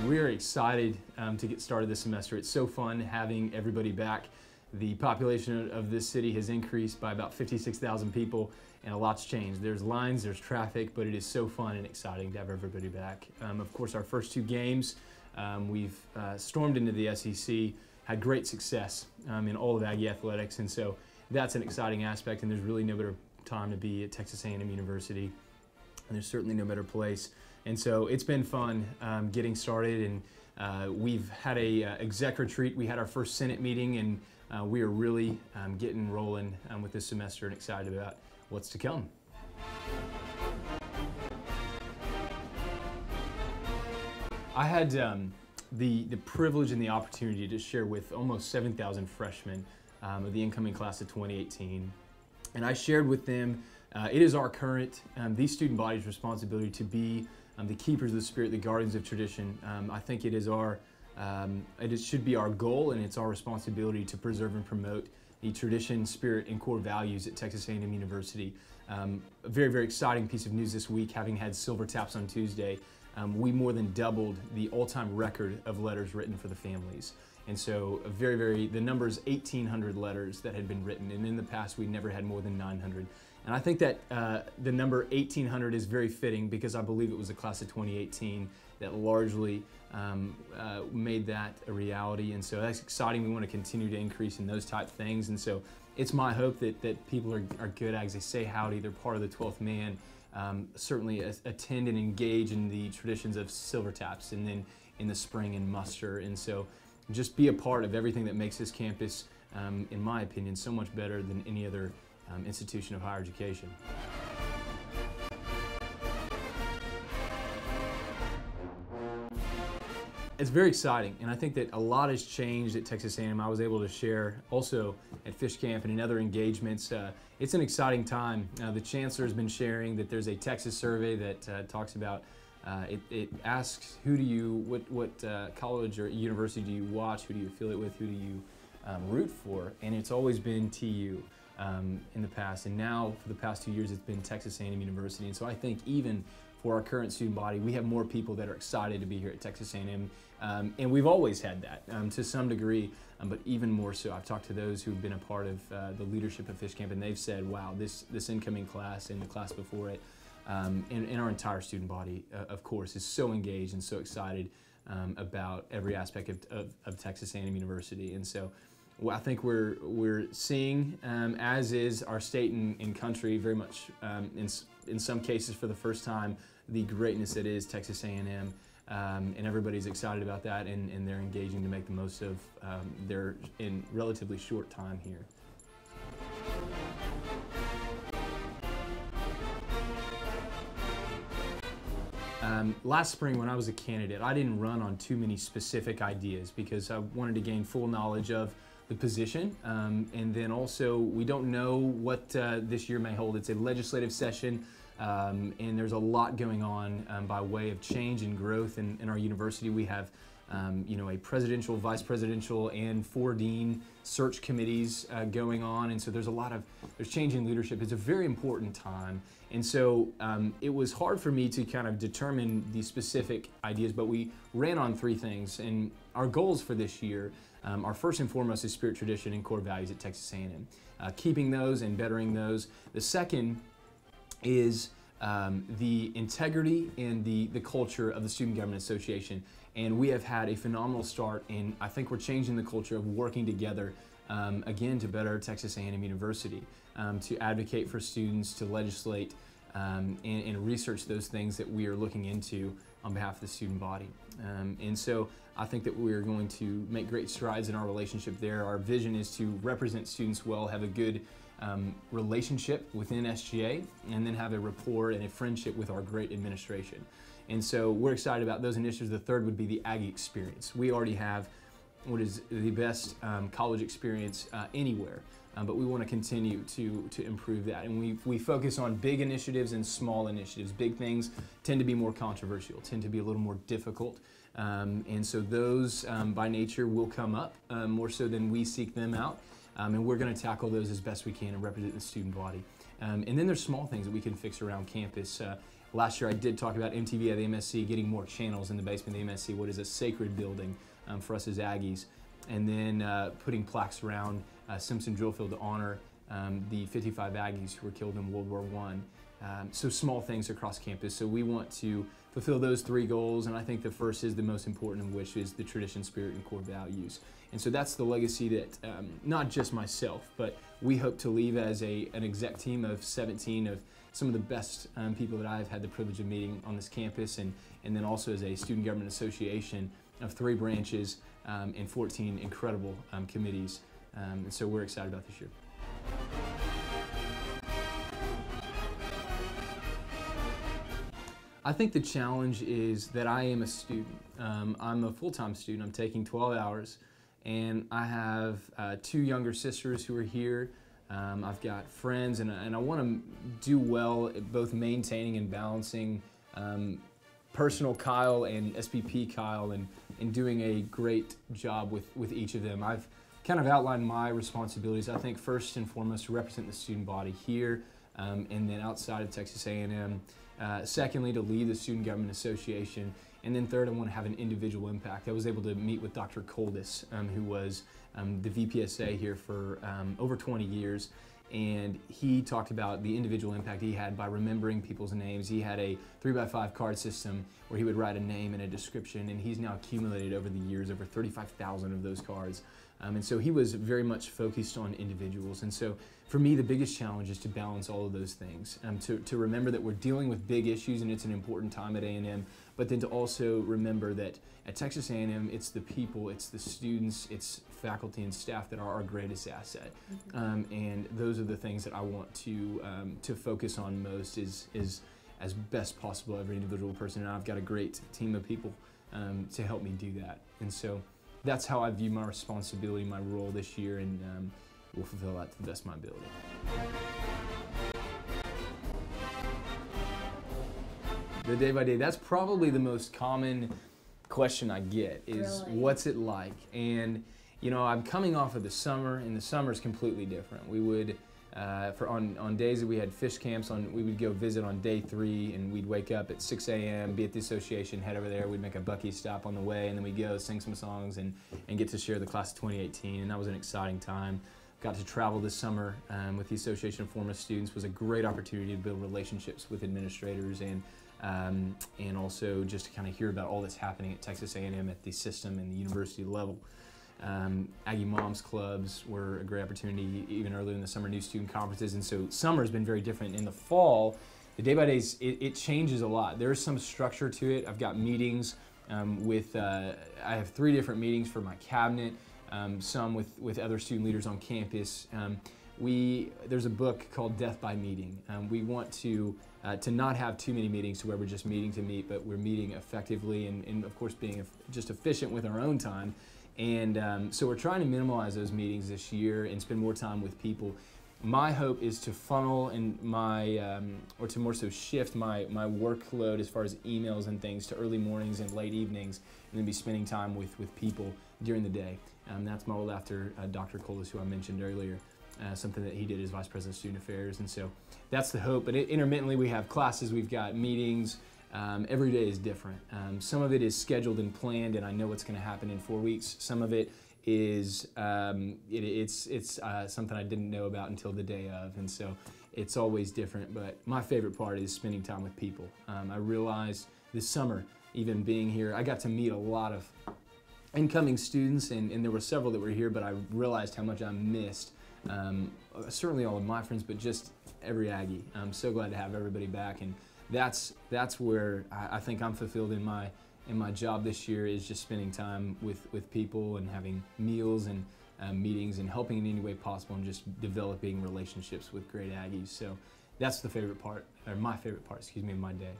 We are excited to get started this semester. It's so fun having everybody back. The population of this city has increased by about 56,000 people, and a lot's changed. There's lines, there's traffic, but it is so fun and exciting to have everybody back. Of course, our first two games, we've stormed into the SEC, had great success in all of Aggie athletics, and so that's an exciting aspect, and there's really no better time to be at Texas A&M University, and there's certainly no better place. And so it's been fun getting started, and we've had a exec retreat. We had our first Senate meeting, and we are really getting rolling with this semester and excited about what's to come. I had the privilege and the opportunity to share with almost 7,000 freshmen of the incoming class of 2018, and I shared with them it is our current, these student body's responsibility to be the keepers of the spirit, the guardians of tradition. I think it is it should be our goal, and it's our responsibility to preserve and promote the tradition, spirit, and core values at Texas A&M University. A very, very exciting piece of news this week, having had Silver Taps on Tuesday. We more than doubled the all-time record of letters written for the families. And so the number is 1,800 letters that had been written, and in the past we never had more than 900. And I think that the number 1,800 is very fitting because I believe it was the class of 2018 that largely made that a reality. And so that's exciting. We want to continue to increase in those type things. And so it's my hope that people are good Ags. They say howdy, they're part of the 12th man. Certainly attend and engage in the traditions of Silver Taps, and then in the spring and muster. And so just be a part of everything that makes this campus, in my opinion, so much better than any other institution of higher education. It's very exciting, and I think that a lot has changed at Texas A&M. I was able to share also at Fish Camp and in other engagements. It's an exciting time. The Chancellor has been sharing that there's a Texas survey that talks about, it asks what college or university do you watch, who do you affiliate with, who do you root for, and it's always been TU in the past, and now for the past 2 years it's been Texas A&M University. And so I think even for our current student body, we have more people that are excited to be here at Texas A&M, and we've always had that to some degree, but even more so. I've talked to those who've been a part of the leadership of Fish Camp, and they've said, wow, this incoming class and the class before it, and our entire student body, of course, is so engaged and so excited about every aspect of Texas A&M University. And so I think we're seeing, as is our state and country, very much in some cases for the first time, the greatness that is Texas A&M, and everybody's excited about that, and they're engaging to make the most of their in relatively short time here. Last spring when I was a candidate, I didn't run on too many specific ideas because I wanted to gain full knowledge of the position, and then also we don't know what this year may hold. It's a legislative session, and there's a lot going on by way of change and growth in our university. We have a presidential, vice presidential, and 4 dean search committees going on, and so there's change in leadership. It's a very important time, and so it was hard for me to kind of determine the specific ideas, but we ran on 3 things, and our goals for this year are first and foremost is spirit, tradition, and core values at Texas A&M. Keeping those and bettering those. The second is the integrity and the culture of the Student Government Association. And we have had a phenomenal start, and I think we're changing the culture of working together, again, to better Texas A&M University, to advocate for students, to legislate, and research those things that we are looking into on behalf of the student body. And so I think that we're going to make great strides in our relationship there. Our vision is to represent students well, have a good relationship within SGA, and then have a rapport and a friendship with our great administration. And so we're excited about those initiatives. The third would be the Aggie experience. We already have what is the best college experience anywhere, but we want to continue to improve that. And we focus on big initiatives and small initiatives. Big things tend to be more controversial, tend to be a little more difficult. And so those by nature will come up more so than we seek them out. And we're going to tackle those as best we can and represent the student body. And then there's small things that we can fix around campus. last year I did talk about MTV at the MSC, getting more channels in the basement of the MSC, what is a sacred building for us as Aggies, and then putting plaques around Simpson Drill Field to honor the 55 Aggies who were killed in World War I. So small things across campus. So we want to fulfill those 3 goals, and I think the first is the most important of which is the tradition, spirit, and core values. And so that's the legacy that not just myself, but we hope to leave as an exec team of 17 of some of the best people that I've had the privilege of meeting on this campus, and then also as a student government association of 3 branches and 14 incredible committees. And so we're excited about this year. I think the challenge is that I am a student. I'm a full-time student. I'm taking 12 hours, and I have 2 younger sisters who are here. I've got friends, and I want to do well at both maintaining and balancing personal Kyle and SPP Kyle, and doing a great job with each of them. I've kind of outlined my responsibilities. I think first and foremost to represent the student body here, and then outside of Texas A&M. Secondly, to lead the Student Government Association. And then third, I want to have an individual impact. I was able to meet with Dr. Coldis, who was the VPSA here for over 20 years. And he talked about the individual impact he had by remembering people's names. He had a 3x5 card system where he would write a name and a description, and he's now accumulated over the years over 35,000 of those cards. And so he was very much focused on individuals. And so for me, the biggest challenge is to balance all of those things, to remember that we're dealing with big issues and it's an important time at A&M, but then to also remember that at Texas A&M, it's the people, it's the students, it's faculty and staff that are our greatest asset. And those are the things that I want to focus on most is as best possible every individual person. And I've got a great team of people to help me do that. And so that's how I view my responsibility, my role this year, and we'll fulfill that to the best of my ability. The day by day, that's probably the most common question I get is, Really? What's it like? And you know, I'm coming off of the summer, and the summer is completely different. We would, on days that we had fish camps, we would go visit on day 3, and we'd wake up at 6 a.m., be at the association, head over there, we'd make a Buc-ee stop on the way, and then we'd go sing some songs and get to share the class of 2018, and that was an exciting time. Got to travel this summer with the Association of Former Students. It was a great opportunity to build relationships with administrators and also just to kind of hear about all that's happening at Texas A&M at the system and the university level. Aggie Moms Clubs were a great opportunity even earlier in the summer, new student conferences, and so summer has been very different. In the fall, the day by days, it changes a lot. There's some structure to it. I've got meetings I have 3 different meetings for my cabinet, some with other student leaders on campus. There's a book called Death by Meeting. We want to not have too many meetings to where we're just meeting to meet, but we're meeting effectively and of course being just efficient with our own time. And so we're trying to minimize those meetings this year and spend more time with people. My hope is to funnel or to more so shift my workload as far as emails and things to early mornings and late evenings, and then be spending time with people during the day. That's modeled after Dr. Colas, who I mentioned earlier, something that he did as Vice President of Student Affairs. And so that's the hope. But intermittently we have classes, we've got meetings. Every day is different. Some of it is scheduled and planned, and I know what's going to happen in 4 weeks. Some of it is it's something I didn't know about until the day of, and so it's always different. But my favorite part is spending time with people. I realized this summer, even being here, I got to meet a lot of incoming students, and there were several that were here, but I realized how much I missed certainly all of my friends, but just every Aggie. I'm so glad to have everybody back, and that's where I think I'm fulfilled in my job this year, is just spending time with people and having meals and meetings and helping in any way possible and just developing relationships with great Aggies. So that's the favorite part, or my favorite part, excuse me, of my day.